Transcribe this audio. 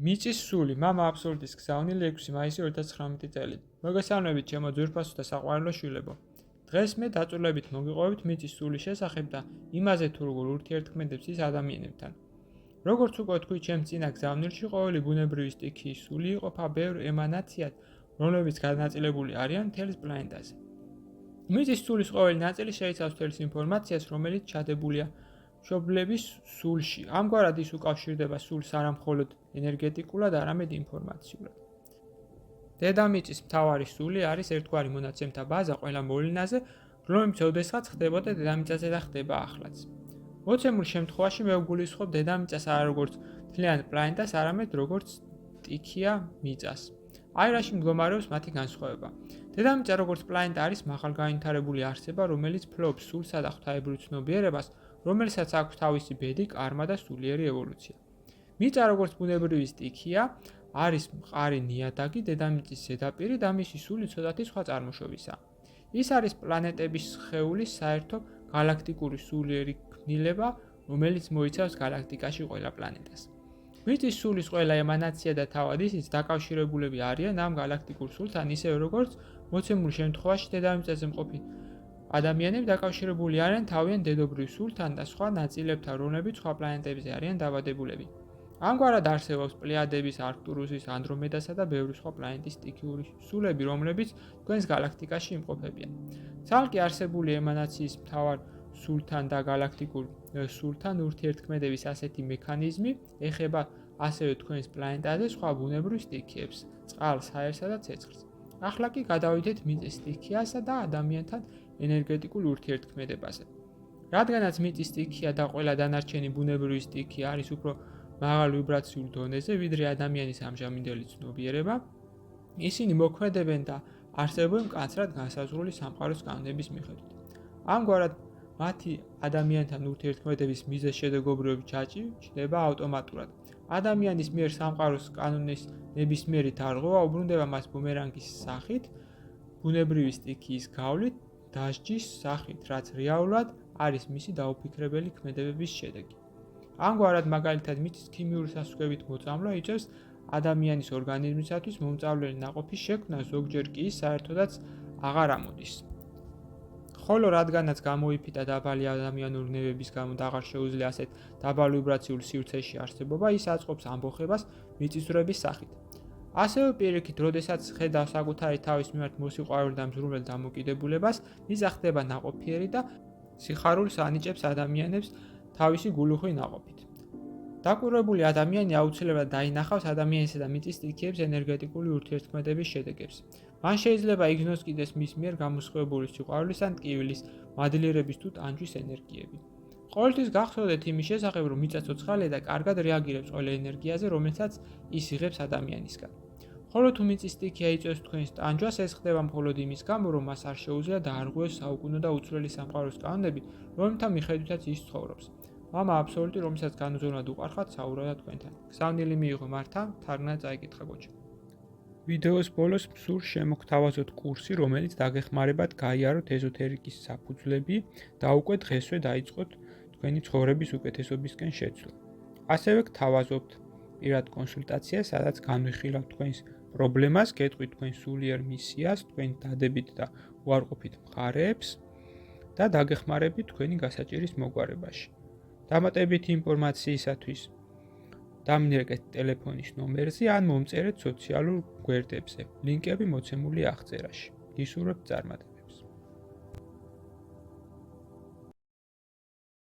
მიწის სული მამა აბსოლუტის გზავნილი 6 მაისი 2019 წელი. მოგესალმებით ჩემო ძვირფასო და საყვარელო შვილებო. დღეს მე დაწვრილებით მოგიყვებით მიწის სულის შესახებ და იმაზე თუ როგორ ურთიერთქმედებს ის ადამიანებთან. როგორც უკვე თქვი, ჩემს წინა გზავნილში ყოველი ბუნებრივი სტიქიის სული იყოფა ბევრ ემანაციად, რომლებიც განაწილებული არიან მთელს პლანეტაზე. მიწის სულის ყოველი ნაწილი შეიცავს მთელს ინფორმაციას, რომელიც ჩადებულია მშობლების სულში. ამგვარად ის უკავშირდება სულს არა მხოლოდ ენერგეტიკულად, არამედ ინფორმაციულად. დედამიწის მთავარი სული არის ერთგვარი მონაცემთა ბაზა ყველა მოვლენაზე, რომელიც ოდესღაც ხდებოდა დედამიწაზე და ხდება ახლაც. მოცემულ შემთხვევაში მე ვგულისხმობ დედამიწას არა როგორც მთლიან პლანეტას, არამედ როგორც სტიქია მიწას. აი რაში მდგომარეობს მათი განსხვავება. დედამიწა როგორც პლანეტა არის მაღალგანვითარებული არსება, რომელიც ფლობს სულსა და ღვთაებრივ ცნობიერებას, რომელსაც აქვს თავისი ბედი, კარმა და სულიერი ევოლუცია. მიწა როგორც ბუნებრივი სტიქია არის მყარი ნიადაგი, დედამიწის ზედაპირი და მისი სული ცოტათი სხვა წარმოშობისაა. ის არის პლანეტების სხეულის საერთო galaktikuri სულიერი ქმნილება, რომელიც მოიცავს galaktikაში ყველა პლანეტას. მიწის სულის ყველა ემანაცია და თავად ისიც დაკავშირებულები არიან ამ galaktikურ სულთან, ისევე როგორც მოცემულ შემთხვევაში დედამიწაზე მყოფი ადამიანები დაკავშირებული არიან თავიანთ დედობრივ სულთან და სხვა ნაწილებთან, რომლებიც სხვა პლანეტებზე არიან დაბადებულები. ამგვარად არსებობს პლეიადების, არქტურუსის, ანდრომედასა და ბევრი სხვა პლანეტის სტიქიური სულები, რომლებიც თქვენს galaktikაში იმყოფებიან. ცალკე არსებული ემანაციის მთავარ სულთან და galaktikურ სულთან ურთიერთქმედების ასეთი მექანიზმი ეხება ასევე თქვენს პლანეტაზე სხვა ბუნებრივ სტიქიებს, წყალს, ჰაერსა და ცეცხლს. ახლა კი გადავიდეთ მიწის სტიქიასა და ადამიანთან ენერგეტიკულ ურთიერთქმედებაზე. რადგანაც მიწის სტიქია და ყველა დანარჩენი ბუნებრივი სტიქია არის უფრო მაღალ ვიბრაციულ დონეზე, ვიდრე ადამიანის ამჟამინდელი ცნობიერება, ისინი მოქმედებენ და არსებობენ მკაცრად განსაზღვრული სამყაროს კანონების მიხედვით. ამგვარად, მათი ადამიანთან ურთიერთქმედების მიზეზშედეგობრივი ჯაჭვი ჩნდება ავტომატურად. ადამიანის მიერ სამყაროს კანონის ნებისმიერი დარღვევა უბრუნდება მას ბუმერანგის სახით, ბუნებრივი სტიქიის გავლით, დასჯის სახით, რაც რეალურად არის მისი დაუფიქრებელი ქმედებების შედეგი. ამგვარად, მაგალითად, მიწის ქიმიური სასუქებით მოწამვლა იწევს ადამიანის ორგანიზმისათვის მომწავლელი ნაყოფის შექმნა, ზოგჯერ კი ის საერთოდაც აღარ ამოდის. ხოლო რადგანაც გამოიფიტა დაბალი ადამიანური ნერვების გამო და აღარ შეუძლია ასეთ დაბალ ვიბრაციულ სივრცეში არსებობა, ის აწყობს ამბოხებას მიწისძვრების სახით. ასევე პირიქით, როდესაც ხედავს საკუთარი თავის მიმართ მოსიყვარულ და მზრუნველ დამოკიდებულებას, ისა ხდება ნაყოფიერი და სიხარულს ანიჭებს ადამიანებს თავისი გულუხვი ნაყოფით. დაკვირვებული ადამიანი აუცილებლად დაინახავს ადამიანისა და მიწის სტიქიების ენერგეტიკული ურთიერთქმედების შედეგებს. მან შეიძლება იგრძნოს კიდეს მის მიერ გამოსხივებული სიყვარულის ან ტკივილის, მადლიერების თუ ტანჯვის ენერგიები. ყოველთვის გახსოვდეთ იმის შესახებ, რომ მიწა ცოცხალია და კარგად რეაგირებს ყველა ენერგიაზე, რომელსაც ის იღებს ადამიანისგან. ხოლო თუ მიწის სტიქია იწვევს თქვენს ტანჯვას, ეს ხდება მხოლოდ იმის გამო, რომ მას არ შეუძლია დაარღვევოს საუკუნო და უცვლელი სამყაროს კანონები, რომელთა მიხედვითაც ის ცხოვრობს. მამა აბსოლუტი, რომელსაც განუზომლად უყარხავთ საუბრობდა თქვენთან. გზავნილი მიიღო მართა, თარგმნა წაიკითხა გოჩა. ვიდეოს ბოლოს მსურს შემოგთავაზოთ კურსი, რომელიც დაგეხმარებათ გაიაროთ ეზოთერიკის საფუძვლები და უკვე დღესვე დაიწყოთ თქვენი ცხოვრების უკეთესობისკენ შეცვლა. ასევე გთავაზობთ პირად კონსულტაციას, სადაც განვიხილავთ თქვენს პრობლემას, გეტყვით თქვენს სულიერ მისიას, თქვენ დადებით და უარყოფით მხარეებს და დაგეხმარებით თქვენი გასაჭირის მოგვარებაში. დამატებითი ინფორმაციისათვის დამინერგეთ ტელეფონის ნომერზე ან მომწერეთ სოციალურ გვერდებზე. ლინკები მოცემულია აღწერაში. გისურვებთ წარმატებას.